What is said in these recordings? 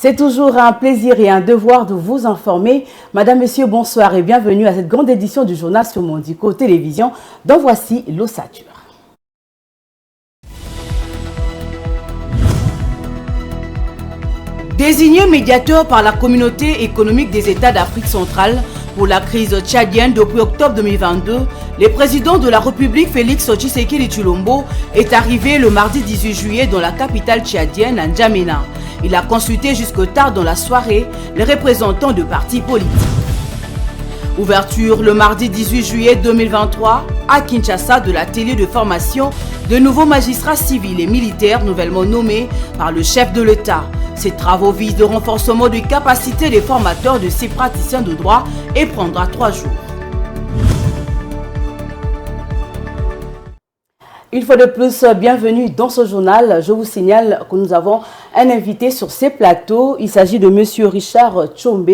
C'est toujours un plaisir et un devoir de vous informer. Madame, Monsieur, bonsoir et bienvenue à cette grande édition du journal sur Mondico Télévision, dont voici l'ossature. Désigné médiateur par la communauté économique des États d'Afrique centrale pour la crise tchadienne depuis octobre 2022, le président de la République Félix Tshisekedi Tshilombo est arrivé le mardi 18 juillet dans la capitale tchadienne, à N'Djamena. Il a consulté jusque tard dans la soirée les représentants de partis politiques. Ouverture le mardi 18 juillet 2023 à Kinshasa de l'atelier de formation de nouveaux magistrats civils et militaires nouvellement nommés par le chef de l'État. Ces travaux visent le renforcement des capacités des formateurs de ces praticiens de droit et prendra 3 jours. Une fois de plus, bienvenue dans ce journal. Je vous signale que nous avons un invité sur ces plateaux. Il s'agit de M. Richard Tshombe,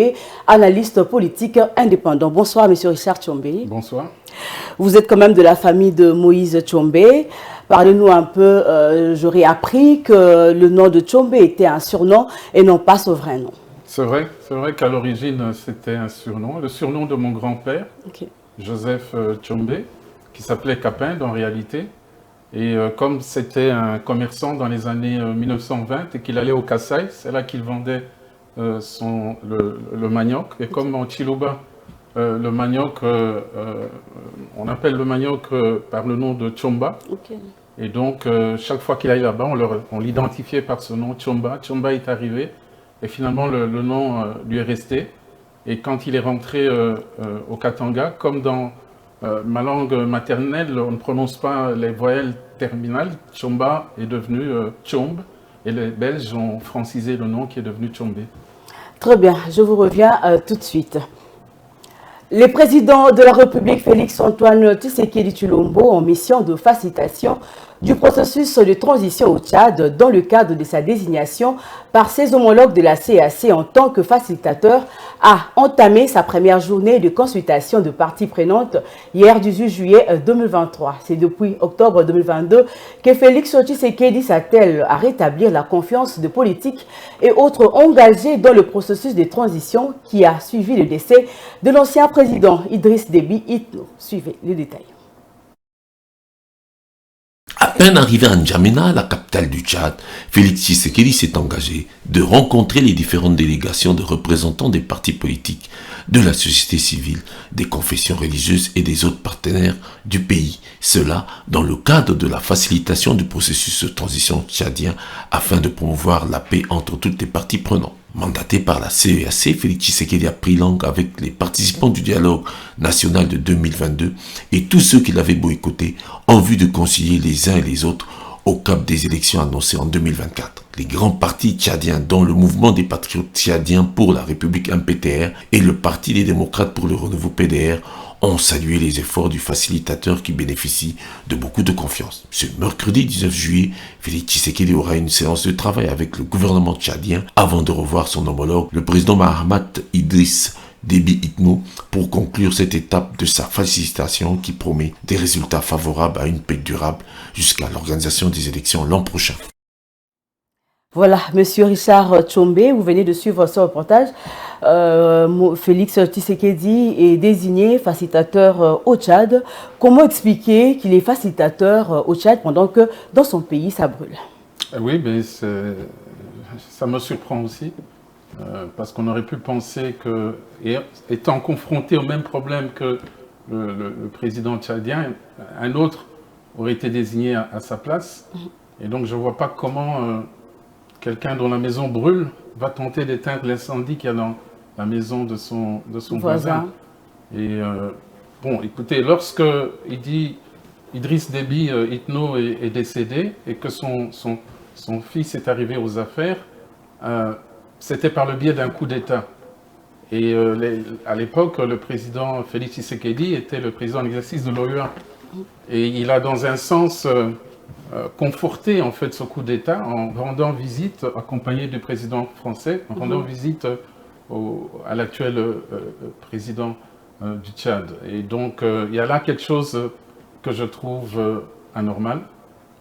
analyste politique indépendant. Bonsoir M. Richard Tshombe. Bonsoir. Vous êtes quand même de la famille de Moïse Tshombe. Parlez-nous un peu, j'aurais appris que le nom de Tshombe était un surnom et non pas son vrai nom. C'est vrai qu'à l'origine c'était un surnom, le surnom de mon grand-père, Joseph Tshombe, qui s'appelait Capinde en réalité. Et comme c'était un commerçant dans les années 1920 et qu'il allait au Kasaï, c'est là qu'il vendait le manioc. Et comme en Chiluba, le manioc, on appelle le manioc par le nom de Tshomba. Et donc, chaque fois qu'il allait là-bas, on l'identifiait par ce nom, Tshomba. Tshomba est arrivé et finalement le nom lui est resté. Et quand il est rentré au Katanga, comme dans ma langue maternelle, on ne prononce pas les voyelles terminales. Tshomba est devenu Tchombe et les Belges ont francisé le nom qui est devenu Tshombe. Très bien, je vous reviens tout de suite. Le président de la République, Félix-Antoine Tshisekedi Tshilombo, en mission de facilitation du processus de transition au Tchad dans le cadre de sa désignation par ses homologues de la CAC en tant que facilitateur, a entamé sa première journée de consultation de parties prenantes hier 18 juillet 2023. C'est depuis octobre 2022 que Félix Tshisekedi s'attelle à rétablir la confiance de politiques et autres engagés dans le processus de transition qui a suivi le décès de l'ancien président Idriss Déby Itno. Suivez les détails. À peine arrivé à N'Djamena, la capitale du Tchad, Félix Tshisekedi s'est engagé de rencontrer les différentes délégations de représentants des partis politiques, de la société civile, des confessions religieuses et des autres partenaires du pays. Cela dans le cadre de la facilitation du processus de transition tchadien afin de promouvoir la paix entre toutes les parties prenantes. Mandaté par la CEAC, Félix Tshisekedi a pris langue avec les participants du dialogue national de 2022 et tous ceux qui l'avaient boycotté en vue de concilier les uns et les autres au cap des élections annoncées en 2024. Les grands partis tchadiens, dont le mouvement des patriotes tchadiens pour la République MPTR et le Parti des démocrates pour le renouveau PDR, ont salué les efforts du facilitateur qui bénéficie de beaucoup de confiance. Ce mercredi 19 juillet, Félix Tshisekedi aura une séance de travail avec le gouvernement tchadien avant de revoir son homologue, le président Mahamat Idriss Déby Itno, pour conclure cette étape de sa facilitation qui promet des résultats favorables à une paix durable jusqu'à l'organisation des élections l'an prochain. Voilà, Monsieur Richard Tshombe, vous venez de suivre ce reportage. Félix Tshisekedi est désigné facilitateur au Tchad. Comment expliquer qu'il est facilitateur au Tchad pendant que dans son pays ça brûle? Oui, mais ça me surprend aussi, parce qu'on aurait pu penser que, étant confronté au même problème que le président tchadien, un autre aurait été désigné à sa place. Et donc je ne vois pas comment quelqu'un dont la maison brûle va tenter d'éteindre l'incendie qu'il y a dans la maison de son voisin. Et bon, écoutez, lorsque il dit Idriss Déby Itno est décédé et que son fils est arrivé aux affaires, c'était par le biais d'un coup d'État. Et à l'époque, le président Félix Tshisekedi était le président en exercice de l'OUA. Et il a dans un sens conforté en fait ce coup d'État en rendant visite, accompagné du président français, en rendant visite à l'actuel président du Tchad. Et donc il y a là quelque chose que je trouve anormal.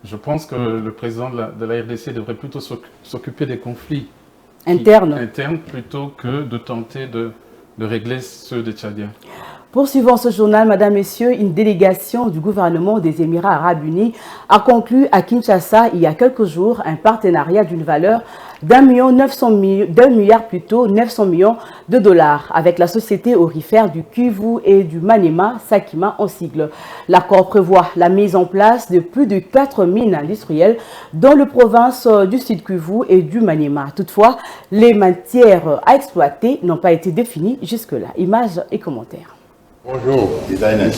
Je pense que le président de la RDC devrait plutôt s'occuper des conflits Interne plutôt que de tenter de régler ceux des Tchadiens. Poursuivant ce journal, Madame, Messieurs, une délégation du gouvernement des Émirats Arabes Unis a conclu à Kinshasa il y a quelques jours un partenariat d'une valeur d'1 milliard 900 millions de dollars avec la société aurifère du Kivu et du Maniema, Sakima en sigle. L'accord prévoit la mise en place de plus de 4 mines industrielles dans les provinces du Sud Kivu et du Maniema. Toutefois, les matières à exploiter n'ont pas été définies jusque-là. Images et commentaires. Bonjour, designers.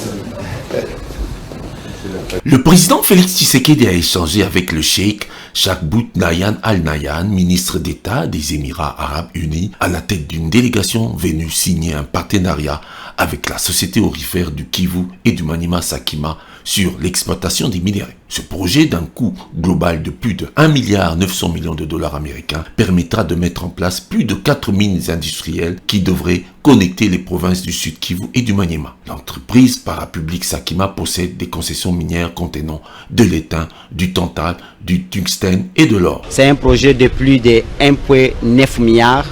Le président Félix Tshisekedi a échangé avec le cheikh Chakbout Nayan Al Nayan, ministre d'État des Émirats Arabes Unis, à la tête d'une délégation venue signer un partenariat avec la société aurifère du Kivu et du Maniema Sakima sur l'exploitation des minéraux. Ce projet, d'un coût global de plus de 1 milliard 900 millions de dollars américains, permettra de mettre en place plus de 4 mines industrielles qui devraient connecter les provinces du Sud Kivu et du Maniema. L'entreprise parapublique Sakima possède des concessions minières contenant de l'étain, du tantal, du tungstène et de l'or. C'est un projet de plus de 1,9 milliard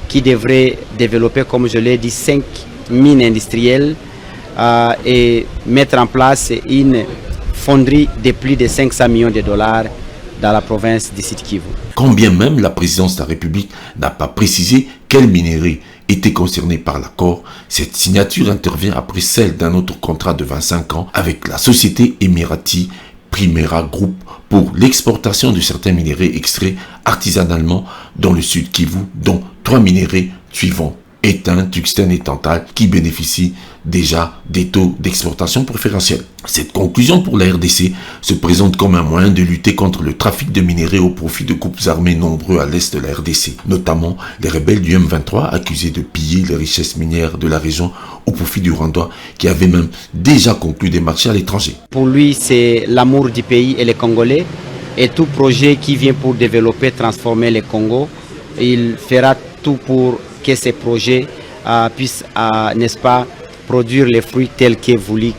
qui devrait développer, comme je l'ai dit, 5 mines industrielles et mettre en place une fonderie de plus de 500 millions de dollars dans la province du Sud Kivu. Quand bien même la présidence de la République n'a pas précisé quels minéraux étaient concernés par l'accord, cette signature intervient après celle d'un autre contrat de 25 ans avec la société émirati Primera Group pour l'exportation de certains minéraux extraits artisanalement dans le Sud Kivu, dont 3 minéraux suivants: étain, tungstène et tantal, qui bénéficient déjà des taux d'exportation préférentiels. Cette conclusion pour la RDC se présente comme un moyen de lutter contre le trafic de minéraux au profit de groupes armés nombreux à l'est de la RDC, notamment les rebelles du M23 accusés de piller les richesses minières de la région au profit du Rwanda, qui avait même déjà conclu des marchés à l'étranger. Pour lui, c'est l'amour du pays et les Congolais, et tout projet qui vient pour développer, transformer le Congo, il fera tout pour que ces projets puissent, n'est-ce pas, produire les fruits tels que voulu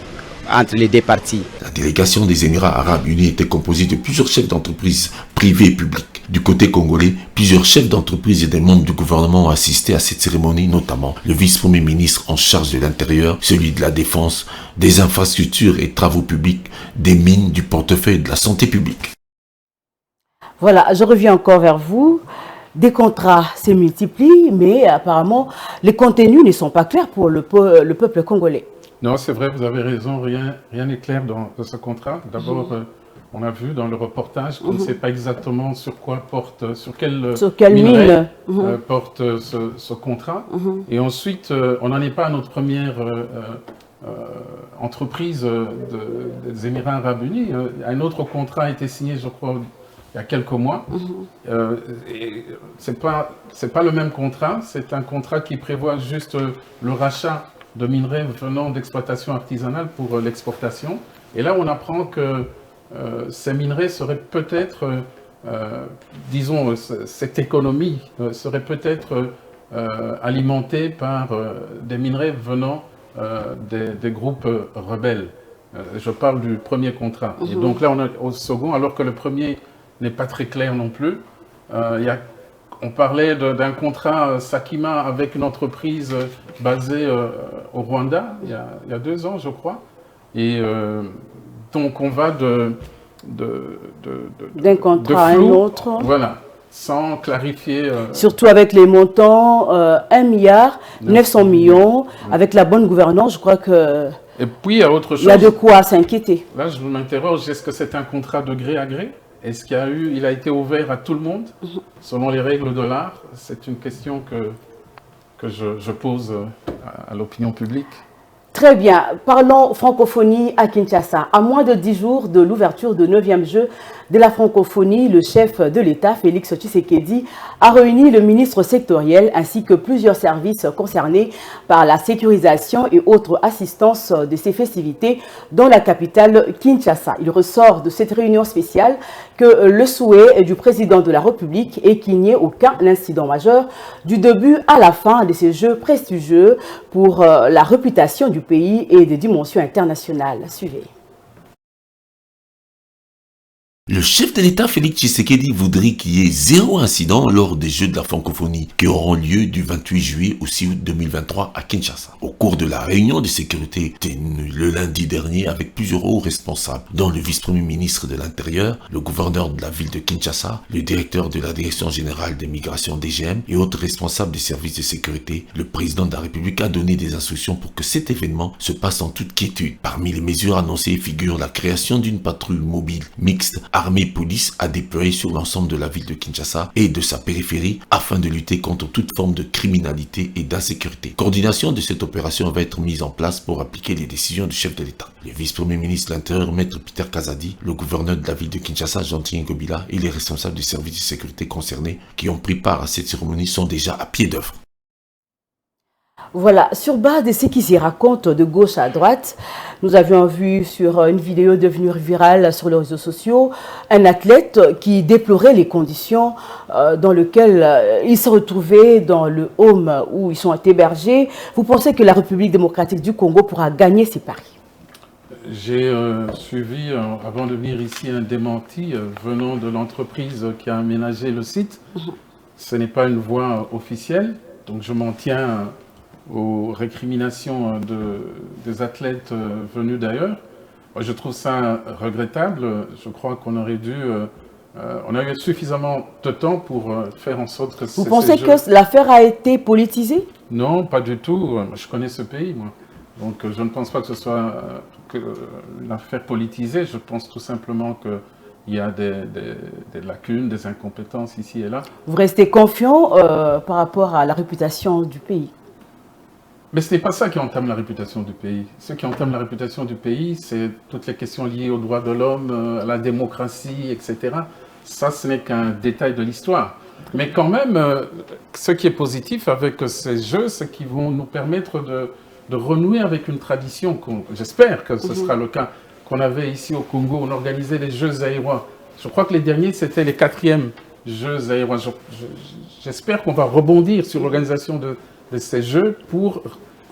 entre les deux parties. La délégation des Émirats Arabes Unis était composée de plusieurs chefs d'entreprise privés et publics. Du côté congolais, plusieurs chefs d'entreprise et des membres du gouvernement ont assisté à cette cérémonie, notamment le vice-premier ministre en charge de l'Intérieur, celui de la Défense, des infrastructures et travaux publics, des mines, du portefeuille de la santé publique. Voilà, je reviens encore vers vous. Des contrats se multiplient, mais apparemment, les contenus ne sont pas clairs pour le peuple congolais. Non, c'est vrai, vous avez raison, rien n'est clair dans ce contrat. D'abord, on a vu dans le reportage qu'on ne sait pas exactement sur quelle mine porte ce contrat. Et ensuite, on n'en est pas à notre première entreprise des Émirats Arabes Unis. Un autre contrat a été signé, je crois, il y a quelques mois. C'est pas le même contrat, c'est un contrat qui prévoit juste le rachat de minerais venant d'exploitation artisanale pour l'exportation. Et là, on apprend que ces minerais seraient peut-être, disons, cette économie serait peut-être alimentée par des minerais venant des groupes rebelles. Je parle du premier contrat. Et donc là, on est au second, alors que le premier n'est pas très clair non plus. On parlait d'un contrat Sakima avec une entreprise basée au Rwanda il y a 2 ans, je crois. Et donc on va d'un contrat à un autre. Voilà, sans clarifier. Surtout avec les montants 1 milliard 900 millions, avec la bonne gouvernance, je crois que. Et puis il y a autre chose. Il y a de quoi s'inquiéter. Là, je m'interroge, est-ce que c'est un contrat de gré à gré? Est-ce qu'il a été ouvert à tout le monde, selon les règles de l'art? C'est une question que je pose à l'opinion publique. Très bien. Parlons francophonie à Kinshasa. À moins de 10 jours de l'ouverture du 9e jeu de la francophonie, le chef de l'État, Félix Tshisekedi, a réuni le ministre sectoriel ainsi que plusieurs services concernés par la sécurisation et autres assistances de ces festivités dans la capitale Kinshasa. Il ressort de cette réunion spéciale que le souhait du président de la République est qu'il n'y ait aucun incident majeur du début à la fin de ces jeux prestigieux pour la réputation du pays et des dimensions internationales. Suivez. Le chef de l'État Félix Tshisekedi voudrait qu'il y ait 0 incident lors des Jeux de la francophonie qui auront lieu du 28 juillet au 6 août 2023 à Kinshasa. Au cours de la réunion de sécurité tenue le lundi dernier avec plusieurs hauts responsables, dont le vice-premier ministre de l'Intérieur, le gouverneur de la ville de Kinshasa, le directeur de la Direction générale des migrations DGM et autres responsables des services de sécurité, le président de la République a donné des instructions pour que cet événement se passe en toute quiétude. Parmi les mesures annoncées figure la création d'une patrouille mobile mixte armée police a déployé sur l'ensemble de la ville de Kinshasa et de sa périphérie afin de lutter contre toute forme de criminalité et d'insécurité. Coordination de cette opération va être mise en place pour appliquer les décisions du chef de l'État. Le vice-premier ministre de l'Intérieur, Maître Peter Kazadi, le gouverneur de la ville de Kinshasa, Jean-Thierry Ngobila, et les responsables des services de sécurité concernés qui ont pris part à cette cérémonie sont déjà à pied d'œuvre. Voilà, sur base de ce qui s'y raconte de gauche à droite, nous avions vu sur une vidéo devenue virale sur les réseaux sociaux un athlète qui déplorait les conditions dans lesquelles il se retrouvait dans le home où ils sont hébergés. Vous pensez que la République démocratique du Congo pourra gagner ces paris? J'ai suivi, avant de venir ici, un démenti venant de l'entreprise qui a aménagé le site. Ce n'est pas une voie officielle, donc je m'en tiens aux récriminations des athlètes venus d'ailleurs. Je trouve ça regrettable. Je crois qu'on aurait dû... on a eu suffisamment de temps pour faire en sorte que... Vous pensez que l'affaire a été politisée? Non, pas du tout. Je connais ce pays, moi. Donc je ne pense pas que ce soit une affaire politisée. Je pense tout simplement qu'il y a des lacunes, des incompétences ici et là. Vous restez confiant par rapport à la réputation du pays? Mais ce n'est pas ça qui entame la réputation du pays. Ce qui entame la réputation du pays, c'est toutes les questions liées aux droits de l'homme, à la démocratie, etc. Ça, ce n'est qu'un détail de l'histoire. Mais quand même, ce qui est positif avec ces jeux, c'est qu'ils vont nous permettre de renouer avec une tradition, j'espère que ce sera le cas, qu'on avait ici au Congo. On organisait les Jeux zaïrois. Je crois que les derniers, c'était les 4e Jeux zaïrois. J'espère qu'on va rebondir sur l'organisation de ces jeux pour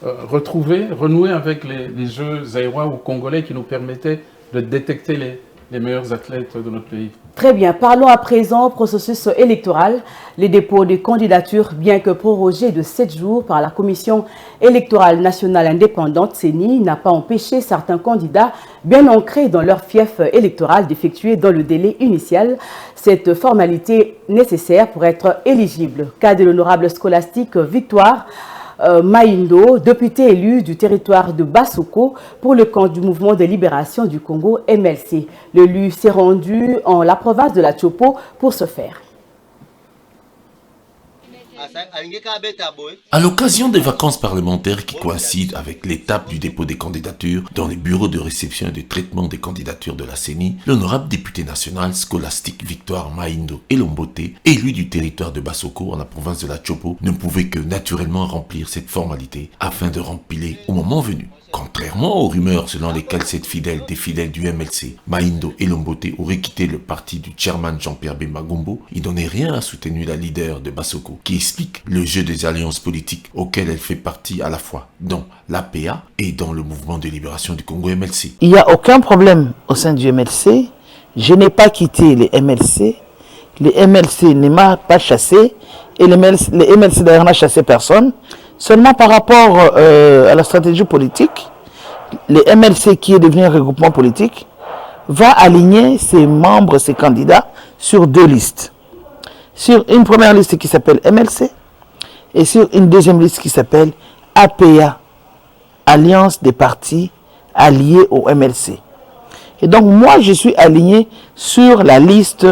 renouer avec les jeux zaïrois ou congolais qui nous permettaient de détecter les meilleurs athlètes de notre pays. Très bien. Parlons à présent processus électoral. Les dépôts de candidatures, bien que prorogés de 7 jours par la Commission électorale nationale indépendante, CENI, n'a pas empêché certains candidats bien ancrés dans leur fief électoral d'effectuer dans le délai initial cette formalité nécessaire pour être éligible. Cas de l'honorable scolastique Victoire Maindo, député élu du territoire de Bassoko pour le camp du mouvement de libération du Congo, MLC. L'élu s'est rendu en la province de la Chopo pour ce faire. À l'occasion des vacances parlementaires qui coïncident avec l'étape du dépôt des candidatures dans les bureaux de réception et de traitement des candidatures de la CENI, l'honorable député national scolastique Victoire Maindo Elombote, élu du territoire de Bassoko en la province de la Chopo, ne pouvait que naturellement remplir cette formalité afin de rempiler au moment venu. Contrairement aux rumeurs selon lesquelles cette fidèle des fidèles du MLC, Maindo Elombote aurait quitté le parti du chairman Jean-Pierre Bemba-Gombo, il donnait rien à soutenir la leader de Bassoko, qui explique le jeu des alliances politiques auxquelles elle fait partie à la fois dans l'APA et dans le mouvement de libération du Congo MLC. Il n'y a aucun problème au sein du MLC. Je n'ai pas quitté les MLC. Les MLC ne m'a pas chassé et les MLC d'ailleurs n'a chassé personne. Seulement par rapport à la stratégie politique, le MLC qui est devenu un regroupement politique va aligner ses membres, ses candidats sur 2 listes. Sur une première liste qui s'appelle MLC et sur une deuxième liste qui s'appelle APA, Alliance des partis alliés au MLC. Et donc moi je suis aligné sur la liste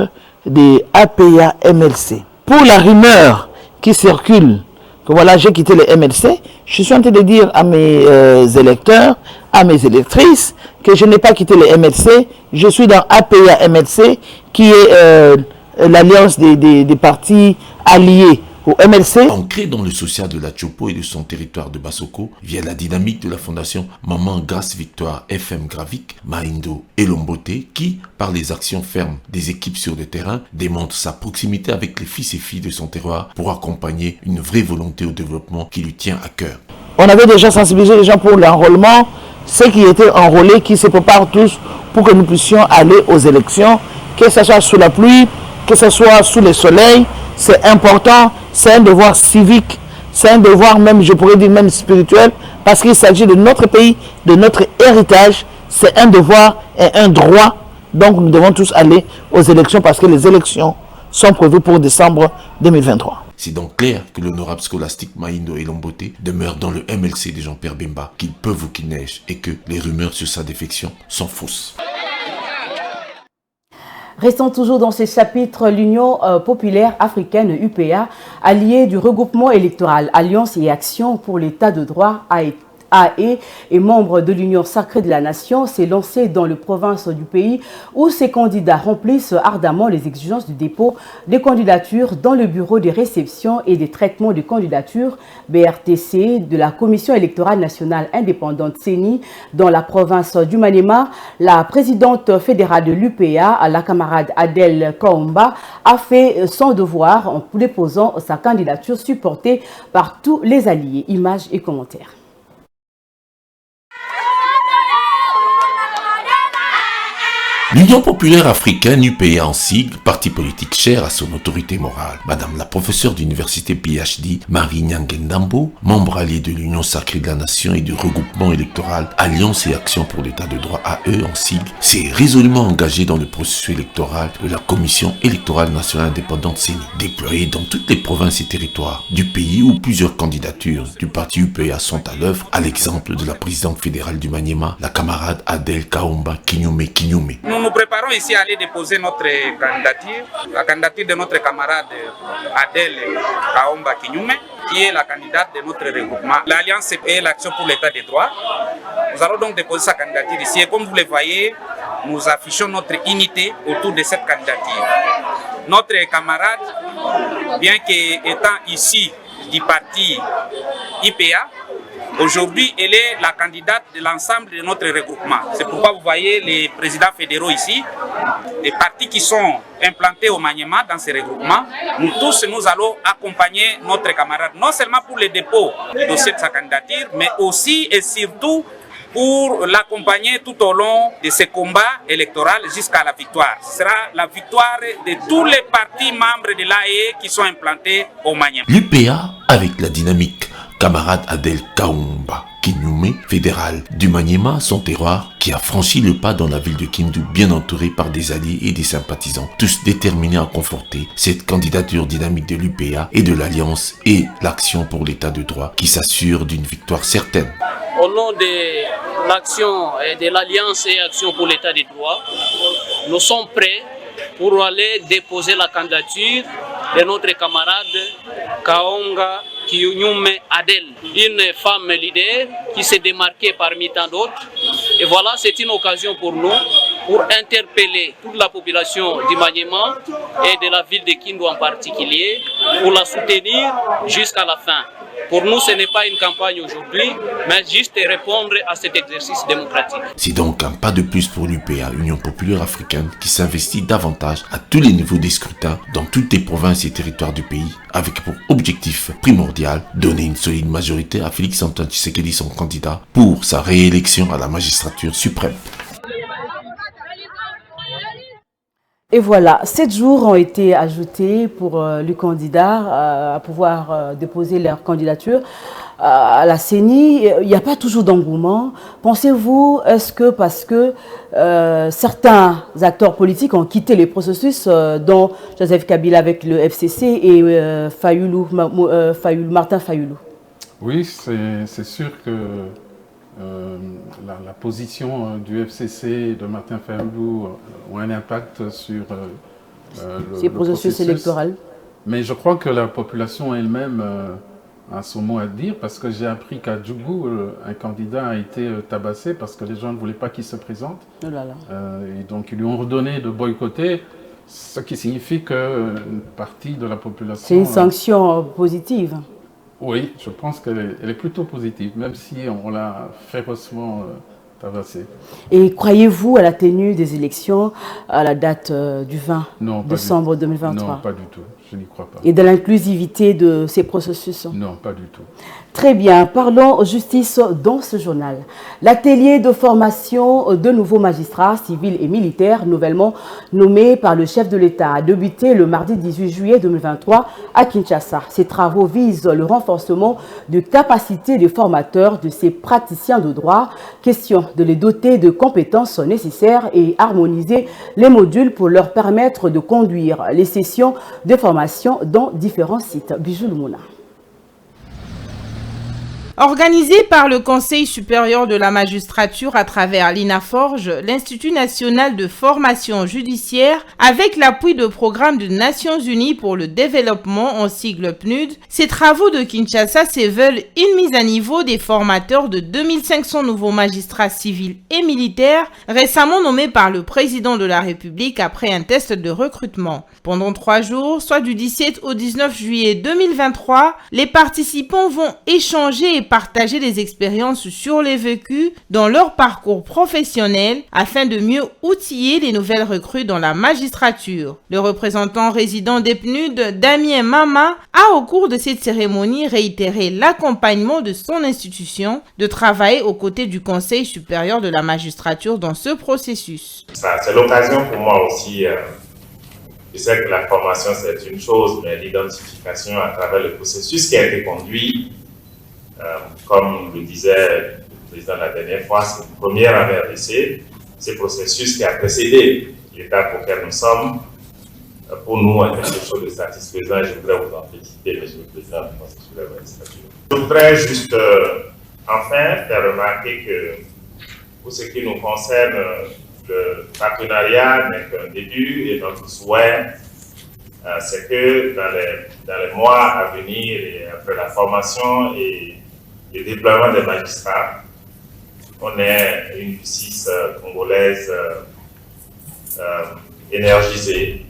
des APA MLC. Pour la rumeur qui circule, que voilà, j'ai quitté le MLC, je suis en train de dire à mes électeurs, à mes électrices, que je n'ai pas quitté le MLC, je suis dans APA MLC, qui est l'alliance des partis alliés au MLC. Ancré dans le social de la Chopo et de son territoire de Bassoko, via la dynamique de la fondation Maman Grâce Victoire FM Gravik, Maindo Elombote, qui, par les actions fermes des équipes sur le terrain, démontre sa proximité avec les fils et filles de son terroir pour accompagner une vraie volonté au développement qui lui tient à cœur. On avait déjà sensibilisé les gens pour l'enrôlement ceux qui étaient enrôlés, qui se préparent tous pour que nous puissions aller aux élections, que ce soit sous la pluie, que ce soit sous le soleil. C'est important, c'est un devoir civique, c'est un devoir même, je pourrais dire même spirituel, parce qu'il s'agit de notre pays, de notre héritage. C'est un devoir et un droit. Donc nous devons tous aller aux élections parce que les élections sont prévues pour décembre 2023. C'est donc clair que l'honorable scolastique Maïndo Elomboté demeure dans le MLC de Jean-Pierre Bemba, qu'il pleuve ou qu'il neige, et que les rumeurs sur sa défection sont fausses. Restons toujours dans ce chapitre, l'Union populaire africaine UPA, alliée du regroupement électoral Alliance et Action pour l'État de droit AE et membre de l'Union sacrée de la nation, s'est lancé dans les provinces du pays où ses candidats remplissent ardemment les exigences du dépôt des candidatures dans le bureau de réception et des traitements de candidatures BRTC de la Commission électorale nationale indépendante CENI dans la province du Maniema. La présidente fédérale de l'UPA, la camarade Adèle Kaomba, a fait son devoir en déposant sa candidature supportée par tous les alliés. Images et commentaires. L'Union populaire africaine, UPA en sigle, parti politique cher à son autorité morale. Madame la professeure d'université PhD, Marie Nyangendambo, membre alliée de l'Union sacrée de la nation et du regroupement électoral Alliance et Action pour l'État de droit AE en sigle, s'est résolument engagée dans le processus électoral de la Commission électorale nationale indépendante CENI, déployée dans toutes les provinces et territoires du pays où plusieurs candidatures du parti UPA sont à l'œuvre, à l'exemple de la présidente fédérale du Maniema, la camarade Adèle Kaomba Kinyume. Nous nous préparons ici à aller déposer notre candidature, la candidature de notre camarade Adèle Kaomba Kinyume, qui est la candidate de notre regroupement, l'Alliance et l'Action pour l'État de droit. Nous allons donc déposer sa candidature ici et comme vous le voyez, nous affichons notre unité autour de cette candidature. Notre camarade, bien qu'étant ici du parti IPA, aujourd'hui, elle est la candidate de l'ensemble de notre regroupement. C'est pourquoi vous voyez les présidents fédéraux ici, les partis qui sont implantés au Maniema dans ces regroupements. Nous tous, nous allons accompagner notre camarade, non seulement pour le dépôt du dossier de sa candidature, mais aussi et surtout pour l'accompagner tout au long de ce combat électoral jusqu'à la victoire. Ce sera la victoire de tous les partis membres de l'AE qui sont implantés au Maniema. L'UPA avec la dynamique. Camarade Adèle Kaomba Kinyume, fédérale du Maniema, son terroir, qui a franchi le pas dans la ville de Kindu, bien entouré par des alliés et des sympathisants, tous déterminés à conforter cette candidature dynamique de l'UPA et de l'Alliance et l'Action pour l'État de droit, qui s'assure d'une victoire certaine. Au nom de l'Action et de l'Alliance et Action pour l'État de droit, nous sommes prêts pour aller déposer la candidature de notre camarade Kaomba Kinyume Adèle, une femme leader qui s'est démarquée parmi tant d'autres. Et voilà, c'est une occasion pour nous pour interpeller toute la population du Maniema et de la ville de Kindu en particulier, pour la soutenir jusqu'à la fin. Pour nous, ce n'est pas une campagne aujourd'hui, mais juste répondre à cet exercice démocratique. C'est donc un pas de plus pour l'UPA, Union populaire africaine, qui s'investit davantage à tous les niveaux des scrutins dans toutes les provinces et territoires du pays, avec pour objectif primordial donner une solide majorité à Félix-Antoine Tshisekedi, son candidat, pour sa réélection à la magistrature suprême. Et voilà, 7 jours ont été ajoutés pour les candidats à pouvoir déposer leur candidature à la CENI. Il n'y a pas toujours d'engouement. Pensez-vous, est-ce que parce que certains acteurs politiques ont quitté les processus, dont Joseph Kabila avec le FCC et Martin Fayoulou? Oui, c'est sûr que la position du FCC de Martin Fayoulou ont un impact sur le processus électoral. Mais je crois que la population elle-même a son mot à dire parce que j'ai appris qu'à Djougou, un candidat a été tabassé parce que les gens ne voulaient pas qu'il se présente. Oh là là. Et donc ils lui ont ordonné de boycotter, ce qui signifie qu'une partie de la population... C'est une sanction positive. Oui, je pense qu'elle est plutôt positive, même si on l'a férocement tabassé. Et croyez-vous à la tenue des élections à la date du 20 décembre 2023? Non, pas du tout. Je n'y crois pas. Et de l'inclusivité de ces processus? Non, pas du tout. Très bien. Parlons justice dans ce journal. L'atelier de formation de nouveaux magistrats civils et militaires nouvellement nommés par le chef de l'État a débuté le mardi 18 juillet 2023 à Kinshasa. Ces travaux visent le renforcement de capacités des formateurs de ces praticiens de droit. Question de les doter de compétences nécessaires et harmoniser les modules pour leur permettre de conduire les sessions de formation dans différents sites. Bijou Lumuna. Organisé par le Conseil supérieur de la magistrature à travers l'INAFORGE, l'Institut national de formation judiciaire, avec l'appui de programmes des Nations unies pour le développement en sigle PNUD, ces travaux de Kinshasa se veulent une mise à niveau des formateurs de 2500 nouveaux magistrats civils et militaires récemment nommés par le président de la République après un test de recrutement. Pendant 3 jours, soit du 17 au 19 juillet 2023, les participants vont échanger et partager des expériences sur les vécus dans leur parcours professionnel afin de mieux outiller les nouvelles recrues dans la magistrature. Le représentant résident des PNUD, Damien Mama, a au cours de cette cérémonie réitéré l'accompagnement de son institution de travailler aux côtés du Conseil supérieur de la magistrature dans ce processus. C'est l'occasion pour moi aussi. Je sais que la formation c'est une chose, mais l'identification à travers le processus qui a été conduit, comme le disait le président la dernière fois, c'est une première en RDC, c'est le processus qui a précédé l'état pour lequel nous sommes. Pour nous, quelque chose de satisfaisant, je voudrais vous en féliciter, monsieur le président du Conseil supérieur de la magistrature. Je voudrais juste enfin faire remarquer que pour ce qui nous concerne, le partenariat n'est qu'un début et notre souhait, c'est que dans les mois à venir et après la formation et le déploiement des magistrats, on ait une justice congolaise énergisée.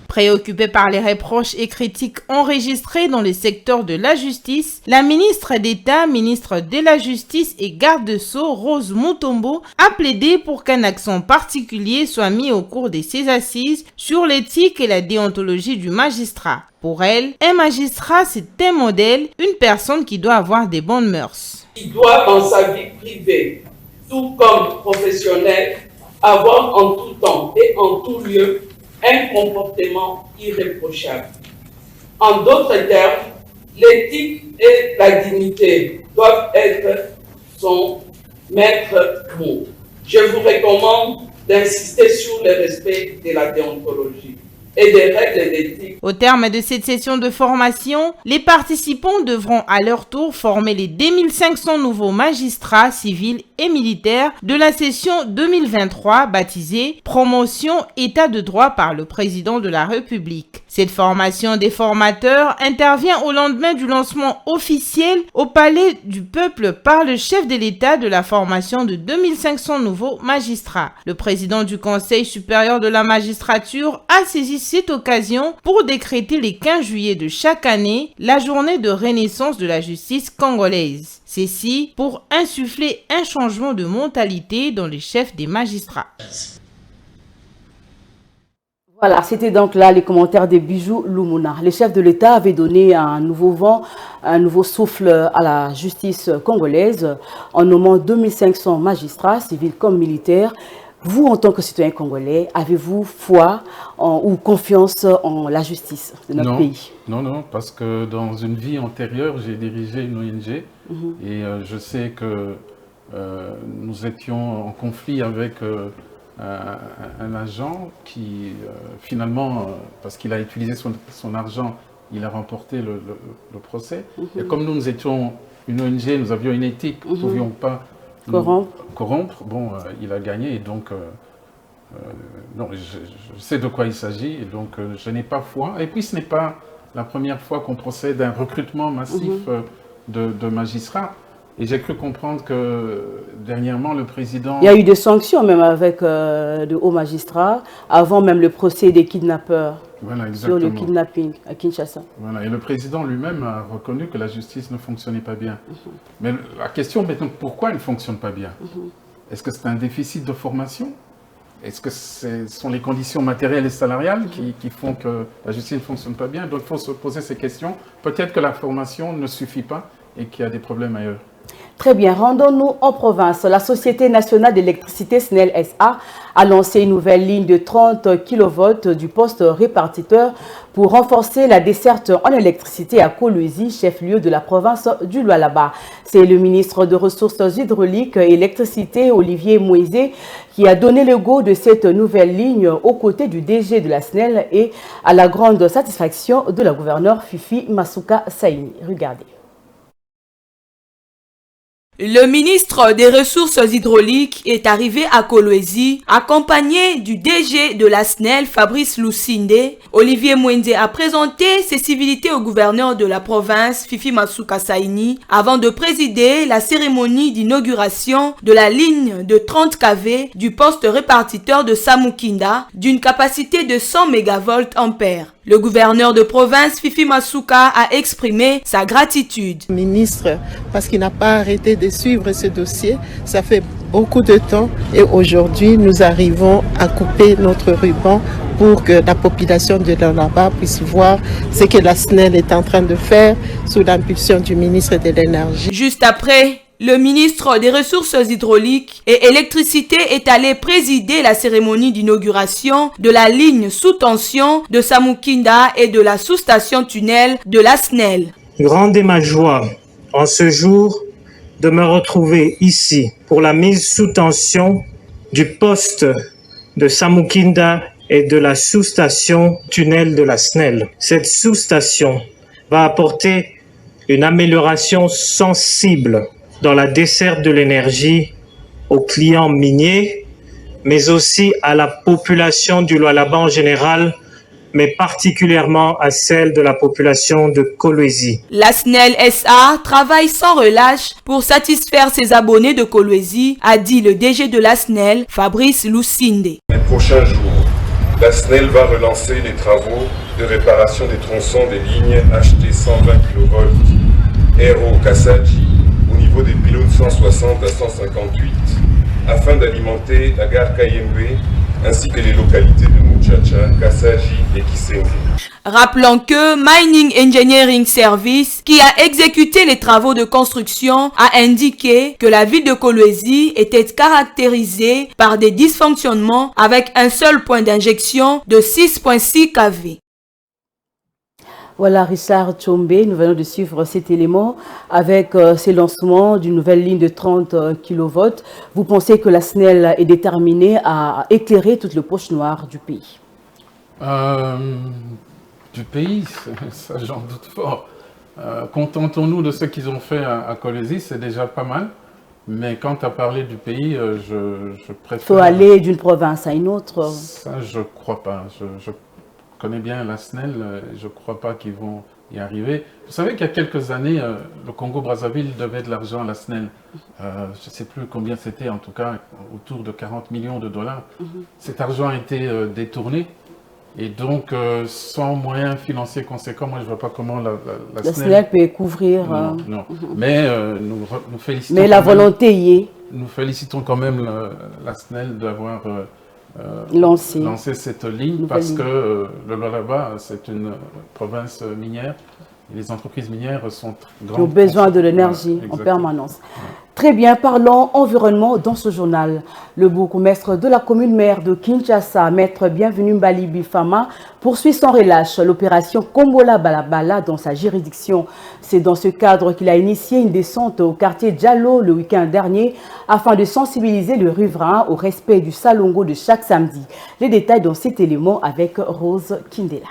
Préoccupée par les reproches et critiques enregistrés dans le secteur de la justice, la ministre d'État, ministre de la Justice et garde de Sceaux, Rose Mutombo, a plaidé pour qu'un accent particulier soit mis au cours de ces assises sur l'éthique et la déontologie du magistrat. Pour elle, un magistrat, c'est un modèle, une personne qui doit avoir des bonnes mœurs. Il doit, dans sa vie privée, tout comme professionnel, avoir en tout temps et en tout lieu un comportement irréprochable. En d'autres termes, l'éthique et la dignité doivent être son maître mot. Je vous recommande d'insister sur le respect de la déontologie et des règles d'éthique. Au terme de cette session de formation, les participants devront à leur tour former les 2500 nouveaux magistrats civils et militaires de la session 2023 baptisée « Promotion État de droit par le président de la République ». Cette formation des formateurs intervient au lendemain du lancement officiel au Palais du Peuple par le chef de l'État de la formation de 2500 nouveaux magistrats. Le président du Conseil supérieur de la magistrature a saisi cette occasion pour décréter les 15 juillet de chaque année la journée de renaissance de la justice congolaise. Ceci pour insuffler un changement de mentalité dans les chefs des magistrats. Voilà, c'était donc là les commentaires des Bijou Lumuna. Le chef de l'État avait donné un nouveau vent, un nouveau souffle à la justice congolaise en nommant 2500 magistrats, civils comme militaires. Vous, en tant que citoyen congolais, avez-vous foi ou confiance en la justice de notre pays? Non, parce que dans une vie antérieure, j'ai dirigé une ONG et je sais que nous étions en conflit avec un agent qui, finalement, parce qu'il a utilisé son argent, il a remporté le procès. Et comme nous étions une ONG, nous avions une éthique, nous ne pouvions pas corrompre. Bon, il a gagné et donc non, je sais de quoi il s'agit et donc je n'ai pas foi. Et puis ce n'est pas la première fois qu'on procède à un recrutement massif de magistrats. Et j'ai cru comprendre que dernièrement le président... Il y a eu des sanctions même avec de hauts magistrats avant même le procès des kidnappeurs. Voilà, sur le kidnapping à Kinshasa. Voilà, et le président lui-même a reconnu que la justice ne fonctionnait pas bien. Mais la question maintenant, pourquoi elle ne fonctionne pas bien? Est-ce que c'est un déficit de formation? Est-ce que ce sont les conditions matérielles et salariales qui font que la justice ne fonctionne pas bien? Donc il faut se poser ces questions. Peut-être que la formation ne suffit pas et qu'il y a des problèmes ailleurs. Très bien, rendons-nous en province. La Société nationale d'électricité SNEL SA a lancé une nouvelle ligne de 30 kV du poste répartiteur pour renforcer la desserte en électricité à Kolwezi, chef-lieu de la province du Lualaba. C'est le ministre de Ressources hydrauliques et électricité, Olivier Moïse, qui a donné le go de cette nouvelle ligne aux côtés du DG de la SNEL et à la grande satisfaction de la gouverneure Fifi Masuka Saini. Regardez. Le ministre des Ressources hydrauliques est arrivé à Kolwezi, accompagné du DG de la SNEL, Fabrice Lusinde. Olivier Mwende a présenté ses civilités au gouverneur de la province, Fifi Masuka Saini, avant de présider la cérémonie d'inauguration de la ligne de 30 kV du poste répartiteur de Samukinda, d'une capacité de 100 MVA. Le gouverneur de province, Fifi Masuka, a exprimé sa gratitude. Ministre, parce qu'il n'a pas arrêté de suivre ce dossier, ça fait beaucoup de temps et aujourd'hui nous arrivons à couper notre ruban pour que la population de là-bas puisse voir ce que la SNEL est en train de faire sous l'impulsion du ministre de l'Énergie. Juste après, le ministre des Ressources hydrauliques et électricité est allé présider la cérémonie d'inauguration de la ligne sous tension de Samukinda et de la sous-station tunnel de la SNEL. Grande est ma joie en ce jour de me retrouver ici pour la mise sous tension du poste de Samukinda et de la sous-station tunnel de la SNEL. Cette sous-station va apporter une amélioration sensible dans la desserte de l'énergie aux clients miniers, mais aussi à la population du Lualaba en général, mais particulièrement à celle de la population de Kolwezi. La SNEL SA travaille sans relâche pour satisfaire ses abonnés de Kolwezi, a dit le DG de la SNEL, Fabrice Lusinde. Les prochains jours, la SNEL va relancer les travaux de réparation des tronçons des lignes HT 120 kV Ero Kassaji au niveau des pylônes 160 à 158 afin d'alimenter la gare Kayembe ainsi que les localités de Muchacha, Kassaji et Kisengi. Rappelons que Mining Engineering Service, qui a exécuté les travaux de construction, a indiqué que la ville de Kolwezi était caractérisée par des dysfonctionnements avec un seul point d'injection de 6,6 kV. Voilà Richard Tchombe, nous venons de suivre cet élément avec ces lancements d'une nouvelle ligne de 30 kV. Vous pensez que la SNEL est déterminée à éclairer toute le poche noire du pays? Du pays, ça j'en doute fort. Contentons-nous de ce qu'ils ont fait à Kolwezi, c'est déjà pas mal. Mais quant à parler du pays, je préfère... Il faut aller d'une province à une autre. Ça, je crois pas. Je connais bien la SNEL, je ne crois pas qu'ils vont y arriver. Vous savez qu'il y a quelques années, le Congo-Brazzaville devait de l'argent à la SNEL. Je ne sais plus combien c'était, en tout cas autour de 40 millions de dollars. Cet argent a été détourné. Et donc, sans moyens financiers conséquents, moi je ne vois pas comment la SNEL peut couvrir. Non. Mais nous félicitons. Mais la volonté y est. Nous félicitons quand même la SNEL d'avoir lancé cette ligne parce que le Lualaba, c'est une province minière. Et les entreprises minières sont grandes. Qui ont besoin de l'énergie en permanence. Ouais. Très bien, parlons environnement dans ce journal. Le bourgmestre de la commune-mère de Kinshasa, Maître Bienvenu Mbalibi Fama, poursuit sans relâche l'opération Kombola Balabala dans sa juridiction. C'est dans ce cadre qu'il a initié une descente au quartier Diallo le week-end dernier afin de sensibiliser le riverain au respect du salongo de chaque samedi. Les détails dans cet élément avec Rose Kindela.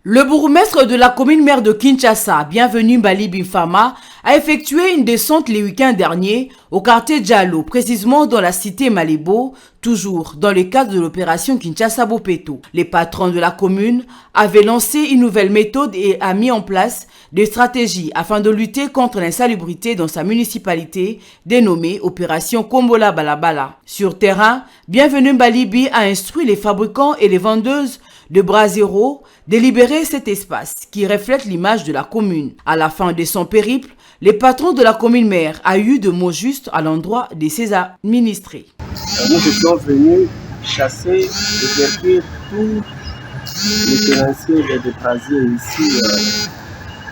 Le bourgmestre de la commune-mère de Kinshasa, Bienvenu Mbalibi Fama, a effectué une descente les week-ends derniers au quartier Diallo, précisément dans la cité Malébo, toujours dans le cadre de l'opération Kinshasa-Bopeto. Les patrons de la commune avaient lancé une nouvelle méthode et a mis en place des stratégies afin de lutter contre l'insalubrité dans sa municipalité, dénommée Opération Kombola Balabala. Sur terrain, Bienvenu Mbalibi a instruit les fabricants et les vendeuses de Brasero de libérer cet espace qui reflète l'image de la commune. À la fin de son périple, les patrons de la commune mère a eu de mots justes à l'endroit de ses administrés. Nous étions venus chasser et détruire tous les tenanciers et les brasiers ici,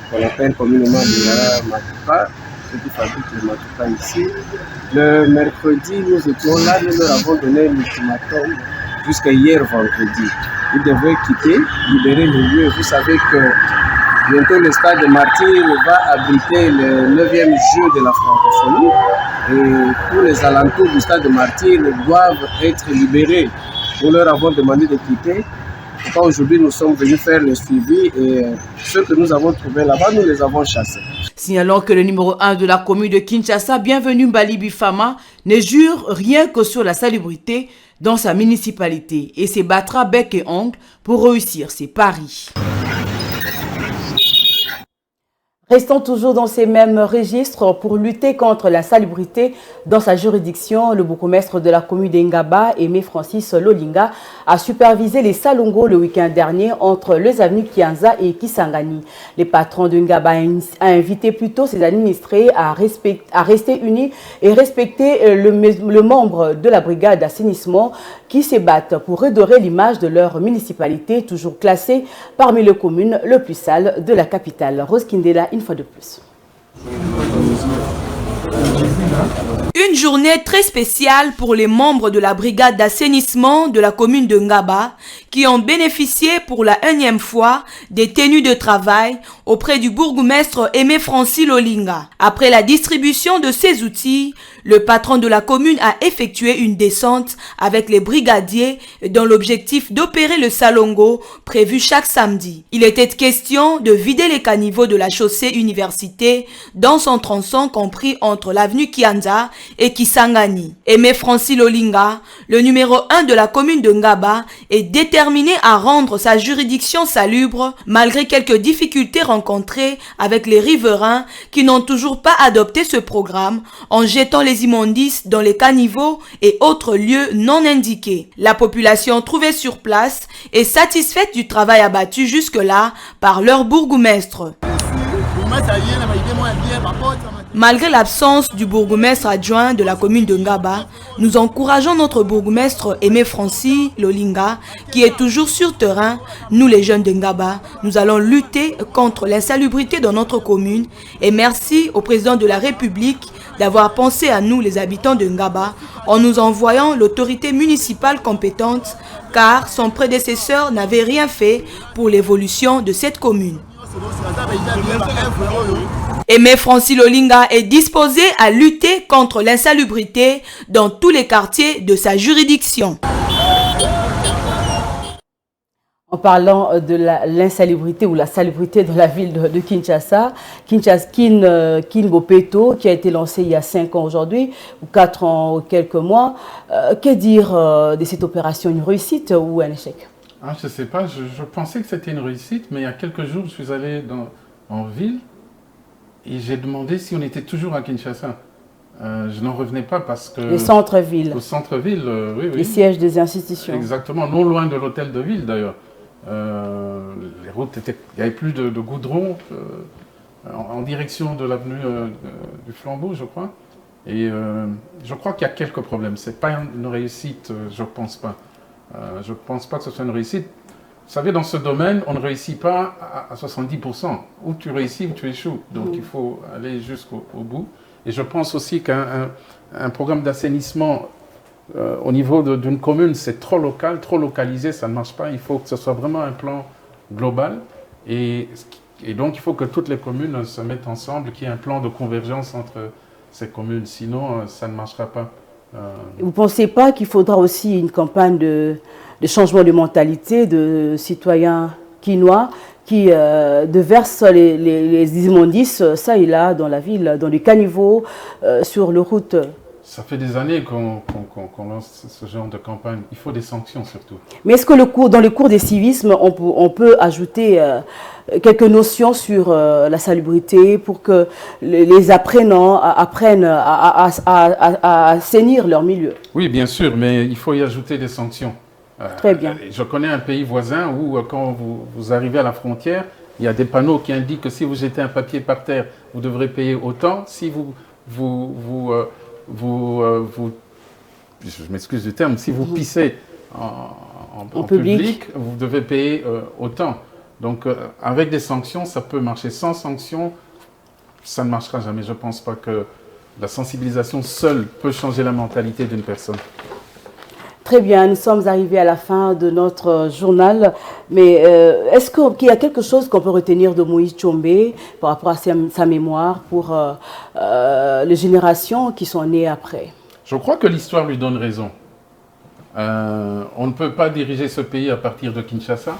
qu'on appelle communément les Matuka, ceux qui fabriquent les Matuka ici. Le mercredi, nous étions là, nous leur avons donné l'ultimatum jusqu'à hier vendredi. Ils devaient quitter, libérer le lieu. Vous savez que bientôt le stade de Martyrs va abriter le 9e jeu de la francophonie et tous les alentours du stade de Martyrs doivent être libérés. Nous leur avons demandé de quitter. Aujourd'hui, nous sommes venus faire le suivi et ceux que nous avons trouvés là-bas, nous les avons chassés. Signalons que le numéro 1 de la commune de Kinshasa, Bienvenue Mbali Bifama, ne jure rien que sur la salubrité dans sa municipalité et se battra bec et ongle pour réussir ses paris. Restons toujours dans ces mêmes registres pour lutter contre l'insalubrité dans sa juridiction. Le bourgmestre de la commune d'Engaba, Aimé Francis Lolinga, a supervisé les salongos le week-end dernier entre les avenues Kianza et Kisangani. Les patrons d'Engaba a invité plutôt ses administrés à rester unis et respecter le membre de la brigade d'assainissement qui se battent pour redorer l'image de leur municipalité, toujours classée parmi les communes le plus sales de la capitale. Rose Kindela, une fois de plus. Une journée très spéciale pour les membres de la brigade d'assainissement de la commune de Ngaba qui ont bénéficié pour la 1e fois des tenues de travail auprès du bourgmestre Aimé Francis Lolinga. Après la distribution de ces outils, le patron de la commune a effectué une descente avec les brigadiers dans l'objectif d'opérer le salongo prévu chaque samedi. Il était question de vider les caniveaux de la chaussée université dans son tronçon compris entre l'avenue Kianza et Kisangani. Aimé Francis Lolinga, le numéro 1 de la commune de Ngaba, est déterminé à rendre sa juridiction salubre malgré quelques difficultés rencontrées avec les riverains qui n'ont toujours pas adopté ce programme en jetant les immondices dans les caniveaux et autres lieux non indiqués. La population trouvée sur place est satisfaite du travail abattu jusque-là par leur bourgmestre. Malgré l'absence du bourgmestre adjoint de la commune de Ngaba, nous encourageons notre bourgmestre Aimé Francis Lolinga qui est toujours sur terrain. Nous les jeunes de Ngaba, nous allons lutter contre l'insalubrité dans notre commune et merci au président de la République d'avoir pensé à nous les habitants de Ngaba en nous envoyant l'autorité municipale compétente car son prédécesseur n'avait rien fait pour l'évolution de cette commune. Aimé Francis Lolinga est disposé à lutter contre l'insalubrité dans tous les quartiers de sa juridiction. En parlant de l'insalubrité ou la salubrité dans la ville de Kinshasa, Kingopeto, qui a été lancé il y a 5 ans aujourd'hui, ou 4 ans ou quelques mois, que dire de cette opération, une réussite ou un échec? Je ne sais pas, je pensais que c'était une réussite, mais il y a quelques jours, je suis allé en ville et j'ai demandé si on était toujours à Kinshasa. Je n'en revenais pas parce que... Le centre-ville. Le centre-ville, oui. Les sièges des institutions. Exactement, non loin de l'hôtel de ville d'ailleurs. Les routes étaient... Il n'y avait plus de goudron en direction de l'avenue du Flambeau, je crois. Et je crois qu'il y a quelques problèmes. Ce n'est pas une réussite, je ne pense pas. Je ne pense pas que ce soit une réussite. Vous savez, dans ce domaine, on ne réussit pas à 70%. Ou tu réussis ou tu échoues. Donc il faut aller jusqu'au bout. Et je pense aussi qu'un programme d'assainissement au niveau d'une commune, c'est trop local, trop localisé, ça ne marche pas. Il faut que ce soit vraiment un plan global. Et donc il faut que toutes les communes se mettent ensemble, qu'il y ait un plan de convergence entre ces communes. Sinon, ça ne marchera pas. Vous ne pensez pas qu'il faudra aussi une campagne de changement de mentalité de citoyens quinois qui déversent les immondices, ça et là, dans la ville, dans les caniveaux, sur les routes? Ça fait des années qu'on lance ce genre de campagne. Il faut des sanctions surtout. Mais est-ce que dans les cours des civismes, on peut ajouter quelques notions sur la salubrité pour que les apprenants apprennent à assainir leur milieu? Oui, bien sûr, mais il faut y ajouter des sanctions. Très bien. Je connais un pays voisin où quand vous arrivez à la frontière, il y a des panneaux qui indiquent que si vous jetez un papier par terre, vous devrez payer autant. Si je m'excuse du terme, si vous pissez en public, vous devez payer autant. Donc, avec des sanctions, ça peut marcher. Sans sanctions, ça ne marchera jamais. Je ne pense pas que la sensibilisation seule peut changer la mentalité d'une personne. Très bien, nous sommes arrivés à la fin de notre journal, mais est-ce qu'il y a quelque chose qu'on peut retenir de Moïse Tshombe par rapport à sa mémoire pour les générations qui sont nées après? Je crois que l'histoire lui donne raison. On ne peut pas diriger ce pays à partir de Kinshasa.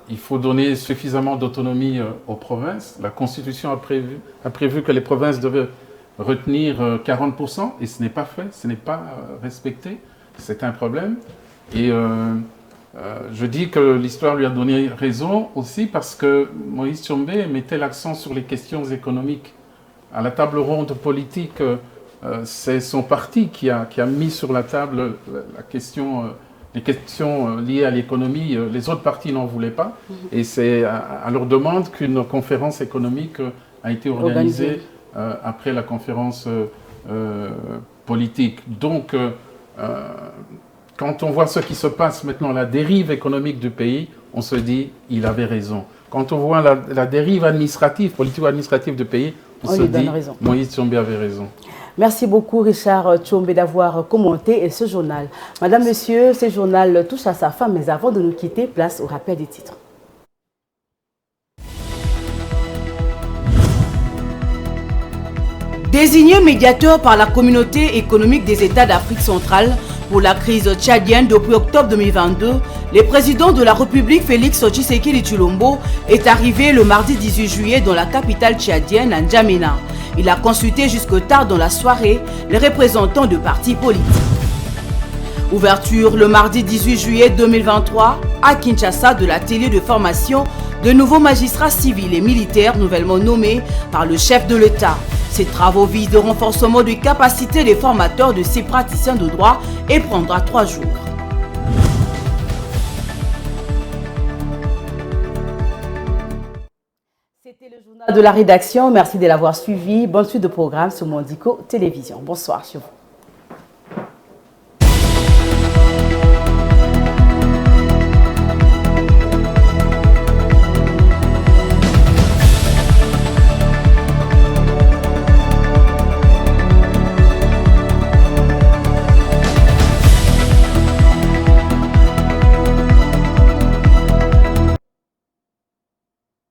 Il faut donner suffisamment d'autonomie aux provinces. La Constitution a prévu que les provinces devaient retenir 40%, et ce n'est pas fait, ce n'est pas respecté. C'est un problème. Et je dis que l'histoire lui a donné raison aussi parce que Moïse Tshombe mettait l'accent sur les questions économiques. À la table ronde politique, c'est son parti qui a mis sur la table les questions liées à l'économie. Les autres partis n'en voulaient pas. Et c'est à leur demande qu'une conférence économique a été organisée après la conférence politique. Donc, quand on voit ce qui se passe maintenant, la dérive économique du pays, on se dit il avait raison. Quand on voit la dérive administrative, politico-administrative du pays, on se dit Moïse Tshombe avait raison. Merci beaucoup Richard Tshombe d'avoir commenté ce journal. Madame, Monsieur, ce journal touche à sa fin, mais avant de nous quitter, place au rappel des titres. Désigné médiateur par la communauté économique des États d'Afrique centrale pour la crise tchadienne depuis octobre 2022, le président de la République Félix Tshisekedi Tshilombo est arrivé le mardi 18 juillet dans la capitale tchadienne, N'Djamena. Il a consulté jusque tard dans la soirée les représentants de partis politiques. Ouverture le mardi 18 juillet 2023 à Kinshasa de l'atelier de formation de nouveaux magistrats civils et militaires nouvellement nommés par le chef de l'État. Ces travaux visent le renforcement des capacités des formateurs de ces praticiens de droit et prendra 3 jours. C'était le journal de la rédaction. Merci de l'avoir suivi. Bonne suite de programme sur Mondico Télévision. Bonsoir sur vous.